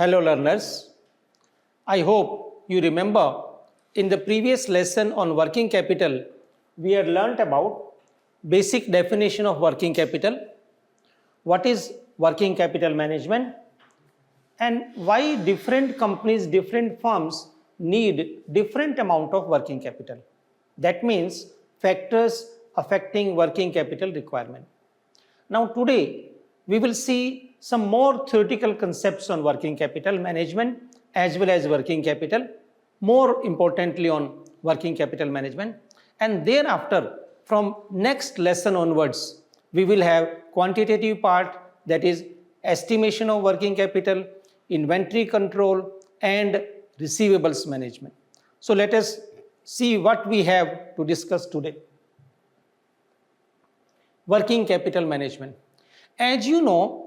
Hello learners, I hope you remember in the previous lesson on working capital, we had learnt about basic definition of working capital, what is working capital management and why different companies, different firms need different amount of working capital. That means factors affecting working capital requirement. Now today we will see some more theoretical concepts on working capital management as well as working capital, more importantly on working capital management, and thereafter from next lesson onwards we will have quantitative part, that is estimation of working capital, inventory control and receivables management. So let us see what we have to discuss today. Working capital management. As you know,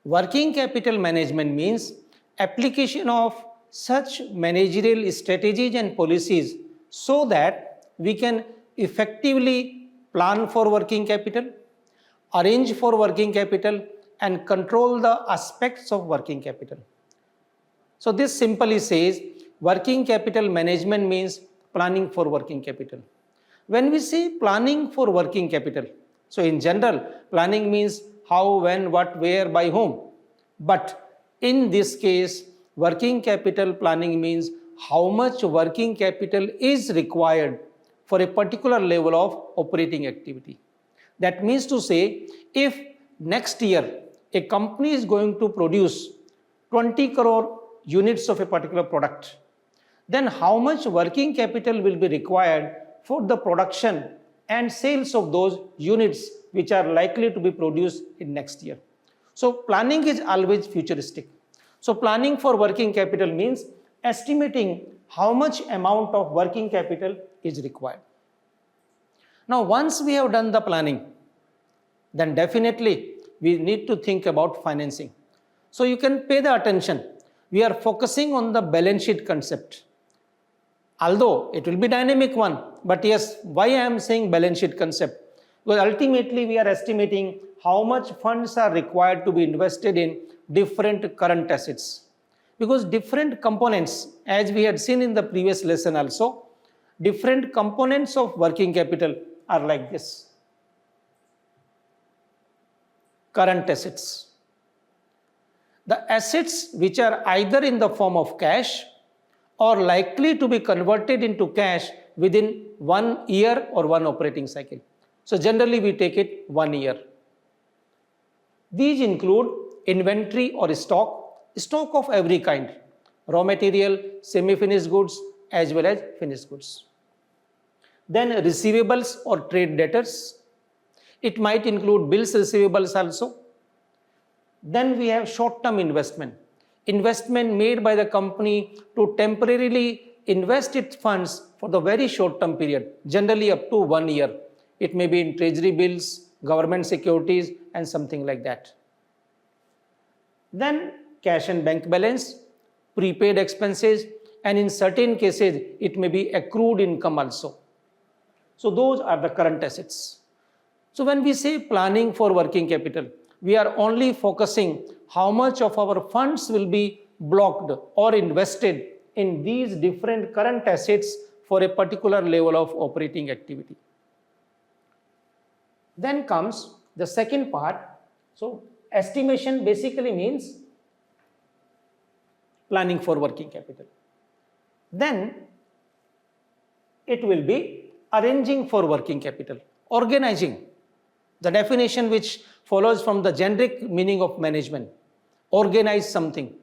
working capital management means application of such managerial strategies and policies so that we can effectively plan for working capital, arrange for working capital and control the aspects of working capital. So this simply says working capital management means planning for working capital. When we say planning for working capital, so in general, planning means how, when, what, where, by whom. But in this case, working capital planning means how much working capital is required for a particular level of operating activity. That means to say, if next year a company is going to produce 20 crore units of a particular product, then how much working capital will be required for the production and sales of those units which are likely to be produced in next year. So planning is always futuristic. So planning for working capital means estimating how much amount of working capital is required. Now once we have done the planning, then definitely we need to think about financing. So you can pay the attention. We are focusing on the balance sheet concept. Although it will be dynamic one, but yes, why I am saying balance sheet concept? Because ultimately we are estimating how much funds are required to be invested in different current assets. Because different components, as we had seen in the previous lesson also, different components of working capital are like this. Current assets. The assets which are either in the form of cash or likely to be converted into cash within 1 year or one operating cycle. So generally we take it 1 year. These include inventory or stock of every kind, raw material, semi-finished goods as well as finished goods. Then receivables or trade debtors. It might include bills receivables also. Then we have short-term investment made by the company to temporarily invest its funds for the very short-term period, generally up to 1 year. It may be in treasury bills, government securities and something like that. Then cash and bank balance, prepaid expenses, and in certain cases it may be accrued income also. So those are the current assets. So when we say planning for working capital, we are only focusing how much of our funds will be blocked or invested in these different current assets for a particular level of operating activity. Then comes the second part. So estimation basically means planning for working capital. Then it will be arranging for working capital, organizing. The definition which follows from the generic meaning of management, organize something.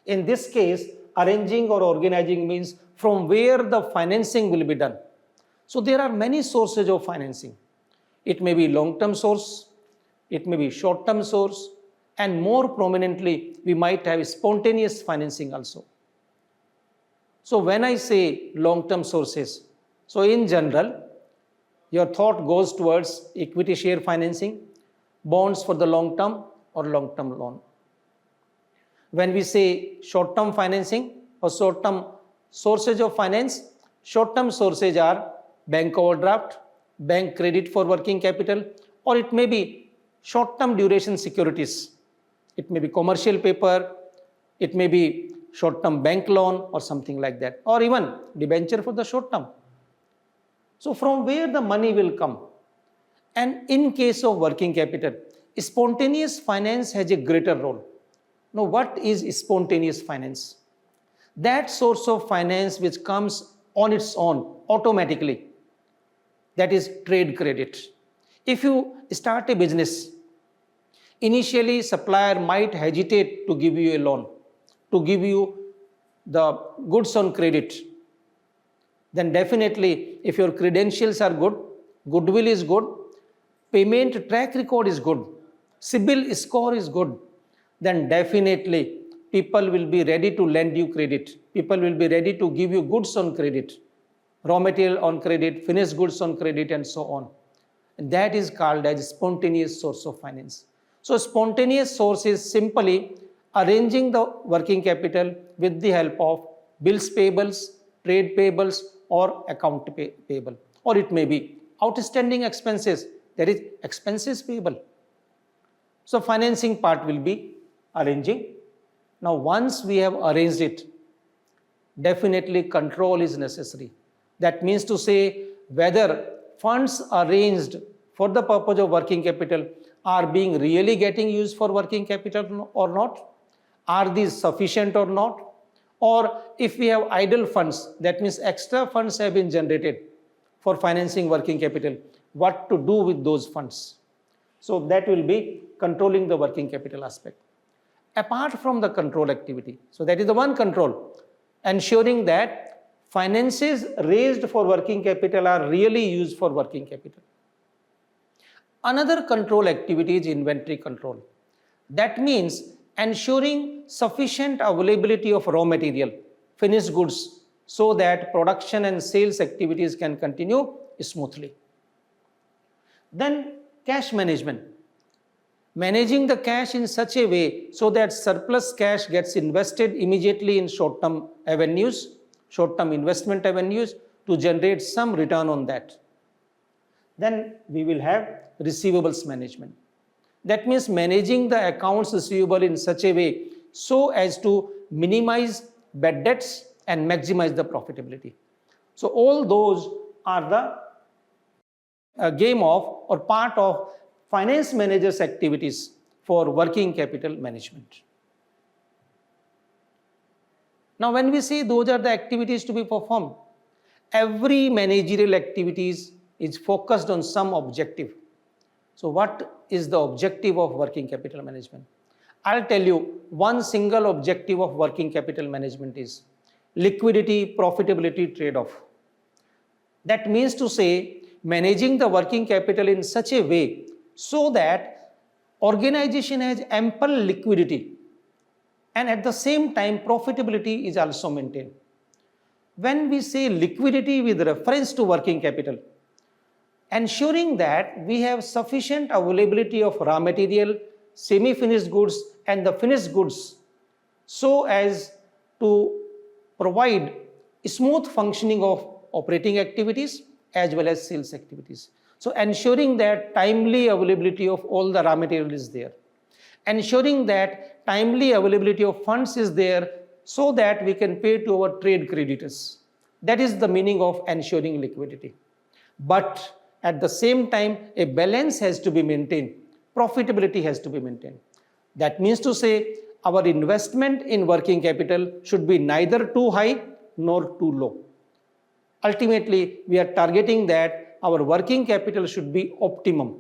In this case, arranging or organizing means from where the financing will be done. So there are many sources of financing. It may be long-term source, it may be short-term source, and more prominently, we might have spontaneous financing also. So when I say long-term sources, so in general, your thought goes towards equity share financing, bonds for the long term or long-term loan. When we say short-term financing or short-term sources of finance, short-term sources are bank overdraft, bank credit for working capital, or it may be short-term duration securities. It may be commercial paper, It may be short-term bank loan or something like that, or even debenture for the short term. So from where the money will come? And in case of working capital, spontaneous finance has a greater role. Now, what is spontaneous finance? That source of finance which comes on its own automatically, that is trade credit. If you start a business, initially supplier might hesitate to give you a loan, to give you the goods on credit. Then definitely if your credentials are good, goodwill is good, payment track record is good, CIBIL score is good, then definitely people will be ready to lend you credit. People will be ready to give you goods on credit, raw material on credit, finished goods on credit, and so on. And that is called as spontaneous source of finance. So spontaneous source is simply arranging the working capital with the help of bills payables, trade payables, or account payable. Or it may be outstanding expenses, that is expenses payable. So financing part will be arranging. Now once we have arranged it, definitely control is necessary. That means to say whether funds arranged for the purpose of working capital are being really getting used for working capital or not, are these sufficient or not, or if we have idle funds, that means extra funds have been generated for financing working capital, what to do with those funds. So that will be controlling the working capital aspect. Apart from the control activity, so that is the one control, ensuring that finances raised for working capital are really used for working capital. Another control activity is inventory control. That means ensuring sufficient availability of raw material, finished goods, so that production and sales activities can continue smoothly. Then cash management. Managing the cash in such a way so that surplus cash gets invested immediately in short-term avenues, short-term investment avenues to generate some return on that. Then we will have receivables management. That means managing the accounts receivable in such a way so as to minimize bad debts and maximize the profitability. So all those are the game of or part of finance managers' activities for working capital management. Now, when we say those are the activities to be performed, every managerial activities is focused on some objective. So what is the objective of working capital management? I'll tell you one single objective of working capital management is liquidity, profitability trade-off. That means to say managing the working capital in such a way so that organization has ample liquidity and at the same time profitability is also maintained. When we say liquidity with reference to working capital, ensuring that we have sufficient availability of raw material, semi-finished goods and the finished goods so as to provide smooth functioning of operating activities as well as sales activities. So ensuring that timely availability of all the raw material is there. Ensuring that timely availability of funds is there so that we can pay to our trade creditors. That is the meaning of ensuring liquidity. But at the same time, a balance has to be maintained. Profitability has to be maintained. That means to say our investment in working capital should be neither too high nor too low. Ultimately, we are targeting that our working capital should be optimum.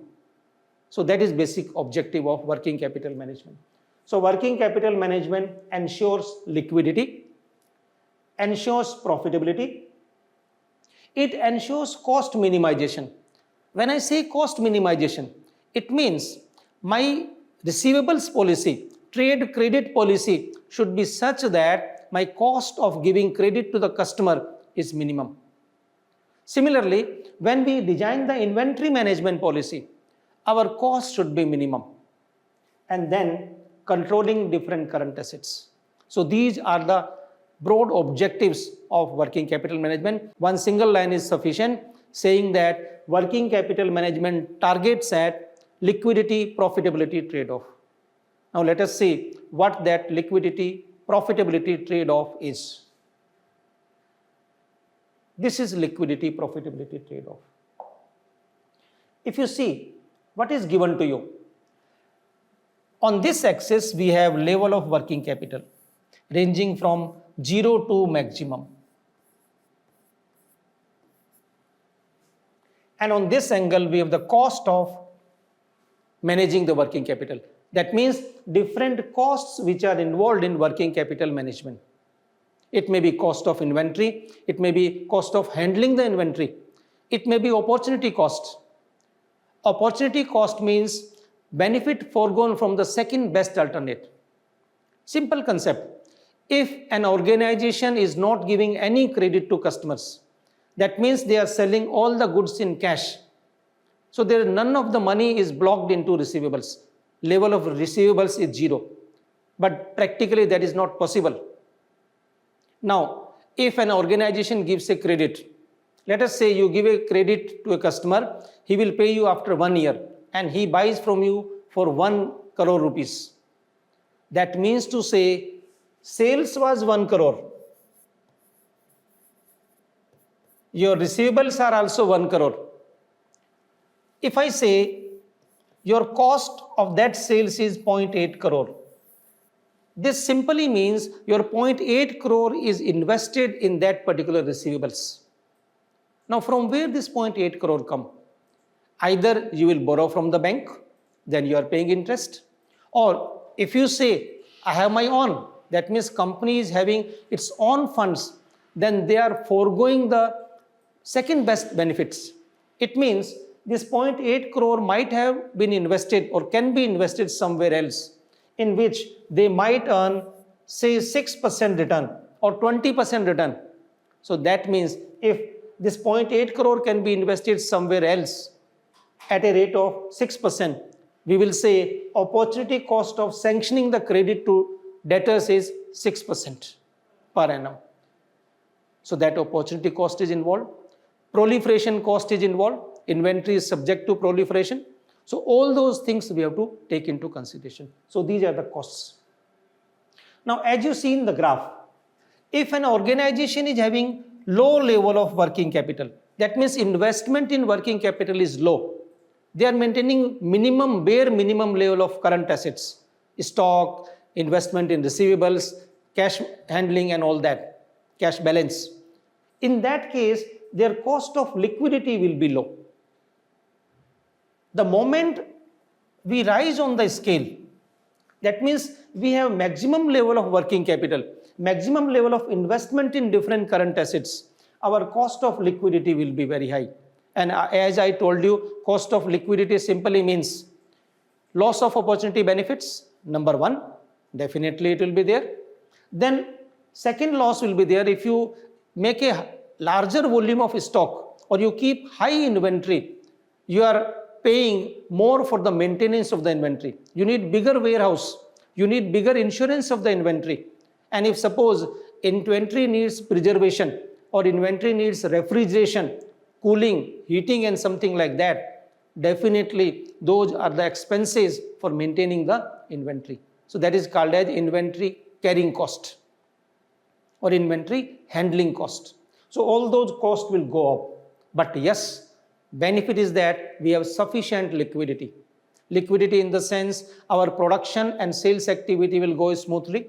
So that is basic objective of working capital management. So working capital management ensures liquidity, ensures profitability, it ensures cost minimization. When I say cost minimization, it means my receivables policy, trade credit policy should be such that my cost of giving credit to the customer is minimum. Similarly, when we design the inventory management policy, our cost should be minimum. And then controlling different current assets. So these are the broad objectives of working capital management. One single line is sufficient saying that working capital management targets at liquidity, profitability trade-off. Now let us see what that liquidity, profitability trade-off is. This is liquidity profitability trade-off. If you see what is given to you, on this axis we have level of working capital ranging from 0 to maximum. And on this angle we have the cost of managing the working capital. That means different costs which are involved in working capital management. It may be cost of inventory, it may be cost of handling the inventory, it may be opportunity cost. Opportunity cost means benefit foregone from the second best alternate. Simple concept. If an organization is not giving any credit to customers, that means they are selling all the goods in cash. So none of the money is blocked into receivables. Level of receivables is 0. But practically that is not possible. Now, if an organization gives a credit, let us say you give a credit to a customer, he will pay you after 1 year and he buys from you for 1 crore rupees. That means to say sales was 1 crore. Your receivables are also 1 crore. If I say your cost of that sales is 0.8 crore, this simply means your 0.8 crore is invested in that particular receivables. Now from where this 0.8 crore come? Either you will borrow from the bank, then you are paying interest. Or if you say, I have my own, that means company is having its own funds, then they are foregoing the second best benefits. It means this 0.8 crore might have been invested or can be invested somewhere else, in which they might earn say 6% return or 20% return. So that means if this 0.8 crore can be invested somewhere else at a rate of 6%, we will say opportunity cost of sanctioning the credit to debtors is 6% per annum. So that opportunity cost is involved. Proliferation cost is involved. Inventory is subject to proliferation. So all those things we have to take into consideration. So these are the costs. Now, as you see in the graph, if an organization is having low level of working capital, that means investment in working capital is low. They are maintaining bare minimum level of current assets, stock, investment in receivables, cash handling and all that, cash balance. In that case, their cost of liquidity will be low. The moment we rise on the scale, that means we have maximum level of working capital, maximum level of investment in different current assets, our cost of liquidity will be very high. And as I told you, cost of liquidity simply means loss of opportunity benefits, number one, definitely it will be there. Then second loss will be there if you make a larger volume of stock or you keep high inventory, you are paying more for the maintenance of the inventory. You need bigger warehouse, you need bigger insurance of the inventory. And if suppose inventory needs preservation or inventory needs refrigeration, cooling, heating and something like that, definitely those are the expenses for maintaining the inventory. So that is called as inventory carrying cost or inventory handling cost. So all those costs will go up. But yes, benefit is that we have sufficient liquidity. Liquidity in the sense our production and sales activity will go smoothly.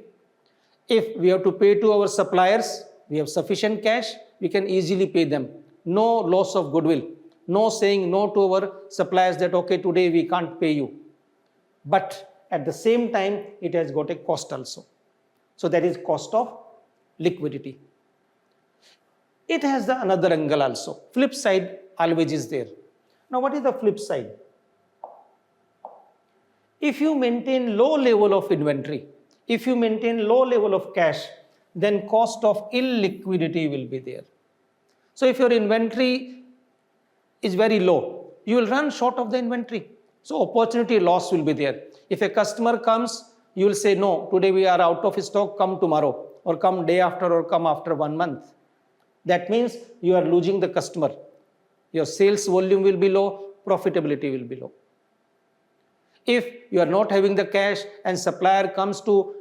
If we have to pay to our suppliers, we have sufficient cash, we can easily pay them. No loss of goodwill, no saying no to our suppliers that okay, today we can't pay you. But at the same time, it has got a cost also. So that is cost of liquidity. It has another angle also. Flip side always is there. Now what is the flip side? If you maintain low level of inventory, if you maintain low level of cash, then cost of illiquidity will be there. So if your inventory is very low, you will run short of the inventory. So opportunity loss will be there. If a customer comes, you will say, no, today we are out of stock, come tomorrow, or come day after, or come after 1 month. That means you are losing the customer. Your sales volume will be low, profitability will be low. If you are not having the cash and supplier comes to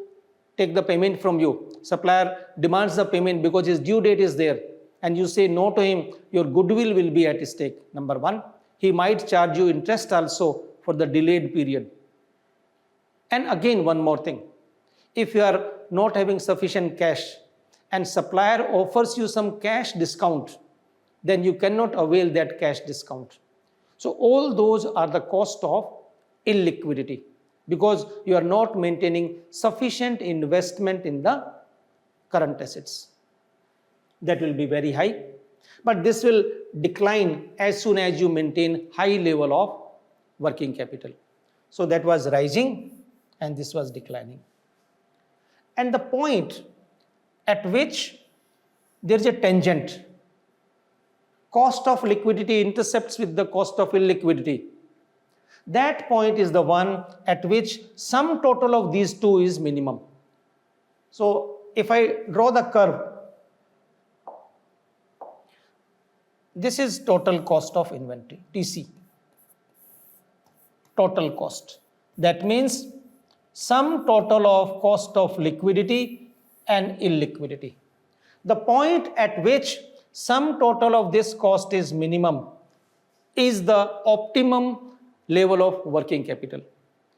take the payment from you. Supplier demands the payment because his due date is there, and you say no to him, your goodwill will be at stake. Number one, he might charge you interest also for the delayed period. And again, one more thing. If you are not having sufficient cash and supplier offers you some cash discount, then you cannot avail that cash discount. So all those are the cost of illiquidity, because you are not maintaining sufficient investment in the current assets. That will be very high, but this will decline as soon as you maintain high level of working capital. So that was rising and this was declining. And the point at which there is a tangent, cost of liquidity intercepts with the cost of illiquidity. That point is the one at which sum total of these two is minimum. So if I draw the curve, this is total cost of inventory, TC, total cost. That means sum total of cost of liquidity and illiquidity. The point at which sum total of this cost is minimum is the optimum level of working capital.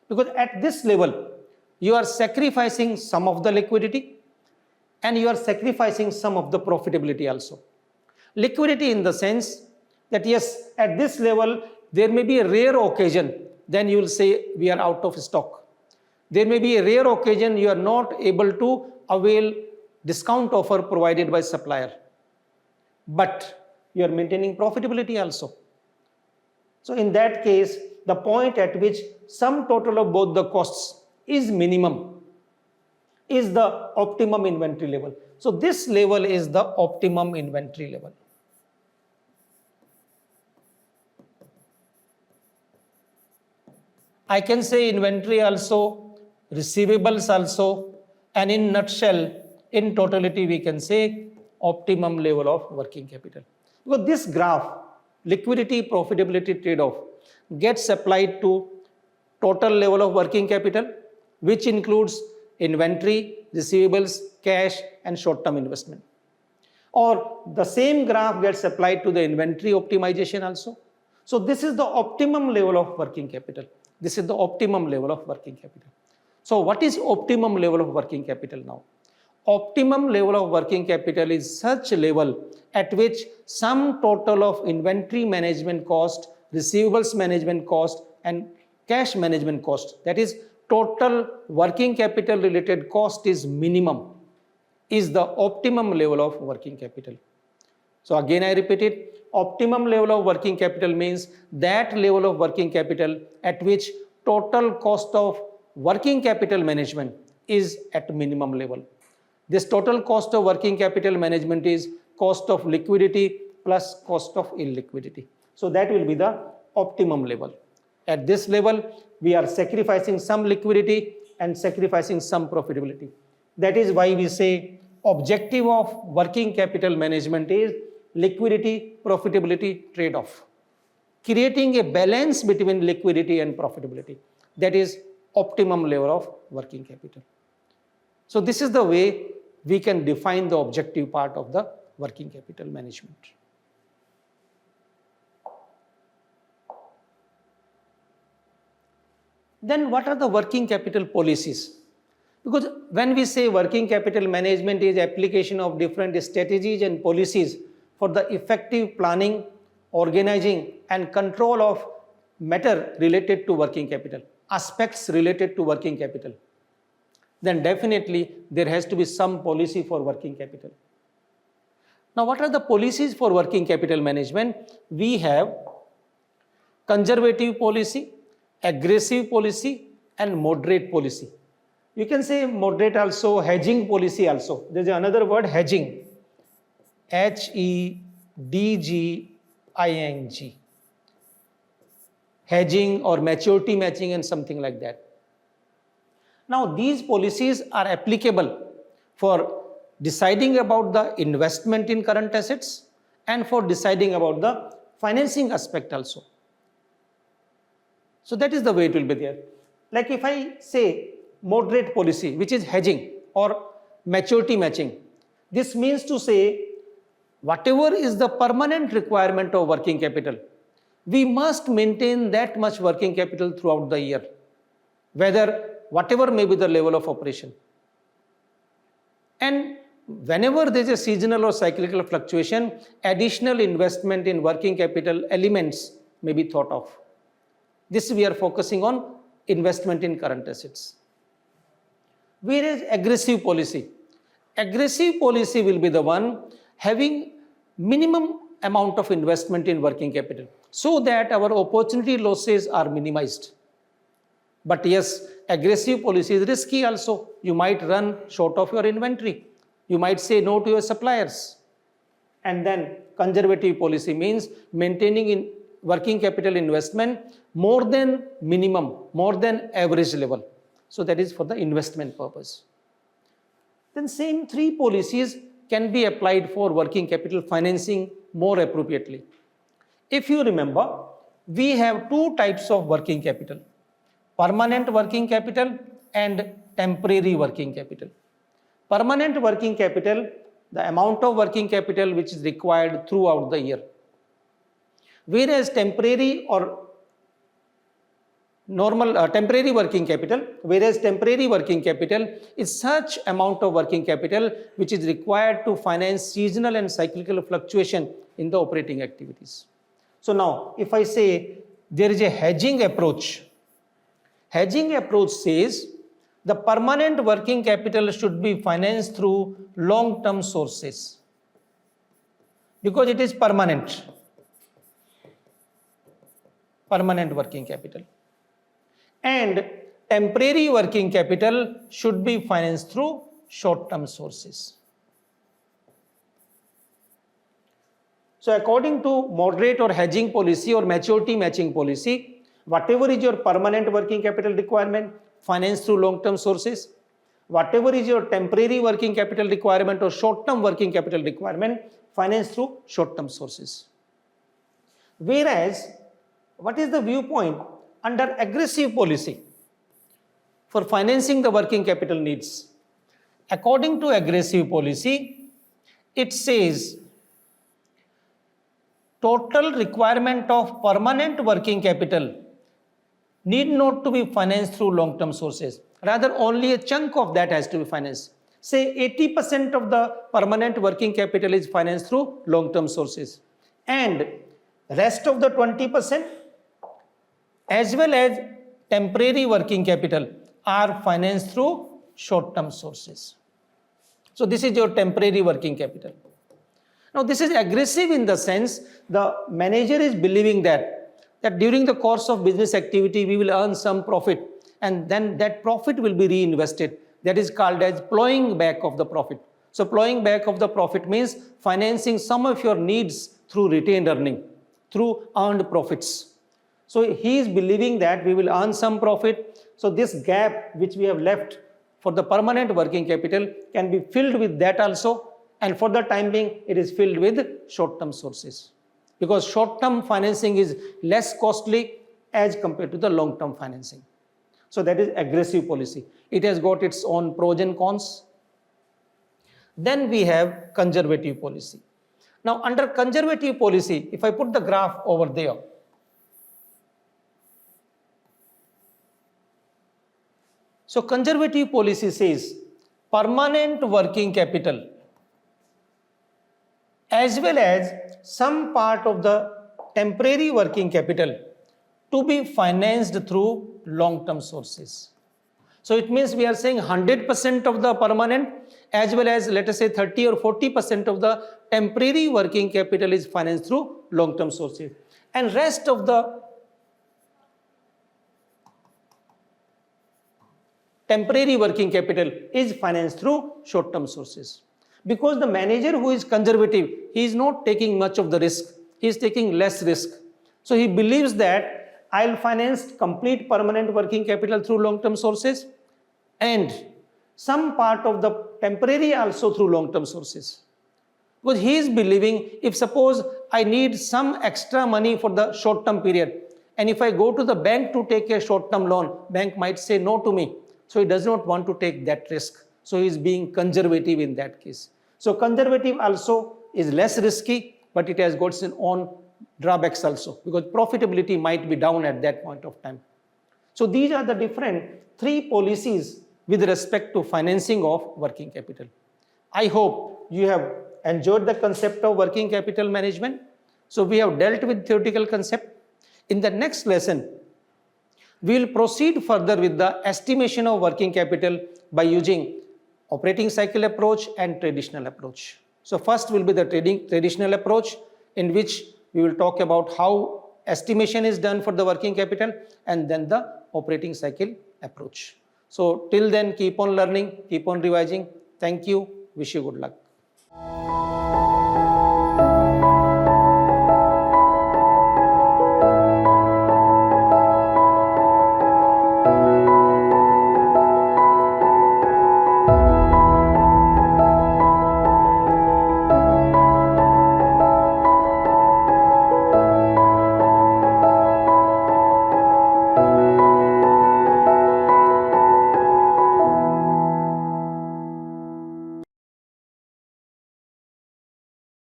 Because at this level, you are sacrificing some of the liquidity and you are sacrificing some of the profitability also. Liquidity in the sense that yes, at this level, there may be a rare occasion, then you will say we are out of stock. There may be a rare occasion you are not able to avail discount offer provided by supplier, but you are maintaining profitability also. So in that case, the point at which sum total of both the costs is minimum is the optimum inventory level. So this level is the optimum inventory level. I can say inventory also, receivables also, and in nutshell, in totality, we can say optimum level of working capital. Because this graph, liquidity profitability trade-off, gets applied to total level of working capital, which includes inventory, receivables, cash, and short-term investment. Or the same graph gets applied to the inventory optimization also. So this is the optimum level of working capital. This is the optimum level of working capital. So what is optimum level of working capital now? Optimum level of working capital is such level at which sum total of inventory management cost, receivables management cost, and cash management cost, that is total working capital related cost is minimum, is the optimum level of working capital. So again I repeat it, optimum level of working capital means that level of working capital at which total cost of working capital management is at minimum level. This total cost of working capital management is cost of liquidity plus cost of illiquidity. So that will be the optimum level. At this level, we are sacrificing some liquidity and sacrificing some profitability. That is why we say objective of working capital management is liquidity profitability trade-off. Creating a balance between liquidity and profitability. That is optimum level of working capital. So this is the way we can define the objective part of the working capital management. Then what are the working capital policies? Because when we say working capital management is application of different strategies and policies for the effective planning, organizing and control of matter related to working capital, aspects related to working capital, then definitely there has to be some policy for working capital. Now, what are the policies for working capital management? We have conservative policy, aggressive policy, and moderate policy. You can say moderate also, hedging policy also. There is another word, hedging. Hedging. Hedging or maturity matching and something like that. Now, these policies are applicable for deciding about the investment in current assets and for deciding about the financing aspect also. So that is the way it will be there. Like if I say moderate policy, which is hedging or maturity matching. This means to say, whatever is the permanent requirement of working capital, we must maintain that much working capital throughout the year, whatever may be the level of operation. And whenever there is a seasonal or cyclical fluctuation, additional investment in working capital elements may be thought of. This we are focusing on investment in current assets. Whereas aggressive policy will be the one having minimum amount of investment in working capital so that our opportunity losses are minimized. But yes, aggressive policy is risky also. You might run short of your inventory. You might say no to your suppliers. And then conservative policy means maintaining in working capital investment more than minimum, more than average level. So that is for the investment purpose. Then same three policies can be applied for working capital financing more appropriately. If you remember, we have two types of working capital: permanent working capital and temporary working capital. Permanent working capital, the amount of working capital which is required throughout the year. Whereas temporary working capital is such amount of working capital which is required to finance seasonal and cyclical fluctuation in the operating activities. So now, if I say there is a hedging approach says the permanent working capital should be financed through long-term sources because it is permanent working capital. And temporary working capital should be financed through short-term sources. So according to moderate or hedging policy or maturity matching policy, whatever is your permanent working capital requirement, finance through long-term sources. Whatever is your temporary working capital requirement or short-term working capital requirement, finance through short-term sources. Whereas, what is the viewpoint under aggressive policy for financing the working capital needs? According to aggressive policy, it says total requirement of permanent working capital need not to be financed through long-term sources. Rather, only a chunk of that has to be financed. Say 80% of the permanent working capital is financed through long-term sources. And rest of the 20% as well as temporary working capital are financed through short-term sources. So this is your temporary working capital. Now this is aggressive in the sense the manager is believing that during the course of business activity we will earn some profit and then that profit will be reinvested. That is called as plowing back of the profit. So plowing back of the profit means financing some of your needs through retained earning, through earned profits. So he is believing that we will earn some profit. So this gap which we have left for the permanent working capital can be filled with that also, and for the time being it is filled with short-term sources because short-term financing is less costly as compared to the long-term financing. So that is aggressive policy. It has got its own pros and cons. Then we have conservative policy. Now under conservative policy, if I put the graph over there, so conservative policy says permanent working capital as well as some part of the temporary working capital to be financed through long-term sources. So it means we are saying 100% of the permanent as well as let us say 30 or 40% of the temporary working capital is financed through long-term sources, and rest of the temporary working capital is financed through short-term sources. Because the manager who is conservative, he is not taking much of the risk, he is taking less risk. So he believes that I will finance complete permanent working capital through long-term sources and some part of the temporary also through long-term sources. Because he is believing if suppose I need some extra money for the short-term period and if I go to the bank to take a short-term loan, bank might say no to me. So he does not want to take that risk. So he is being conservative in that case. So conservative also is less risky, but it has got its own drawbacks also, because profitability might be down at that point of time. So these are the different three policies with respect to financing of working capital. I hope you have enjoyed the concept of working capital management. So we have dealt with theoretical concept. In the next lesson, we will proceed further with the estimation of working capital by using operating cycle approach and traditional approach. So first will be the traditional approach, in which we will talk about how estimation is done for the working capital, and then the operating cycle approach. So till then, keep on learning, keep on revising. Thank you. Wish you good luck.